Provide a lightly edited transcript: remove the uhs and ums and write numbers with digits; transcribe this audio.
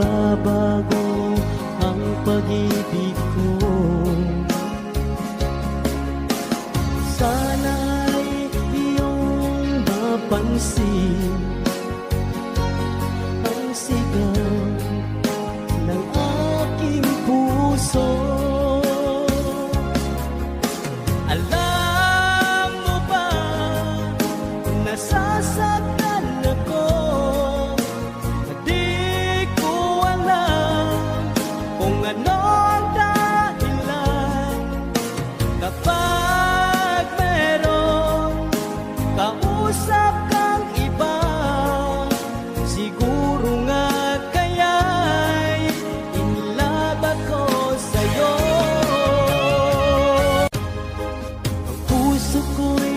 magbabago ang pag-ibig ko. Sana'y iyong mapansin ang sigaw ng aking puso. Alam mo ba, nasasaktan ako. Di ko alam kung ano ang dahilan. Kapag meron kausap kang iba, siguro nga kaya'y inilabag ko sa'yo. Ang puso ko'y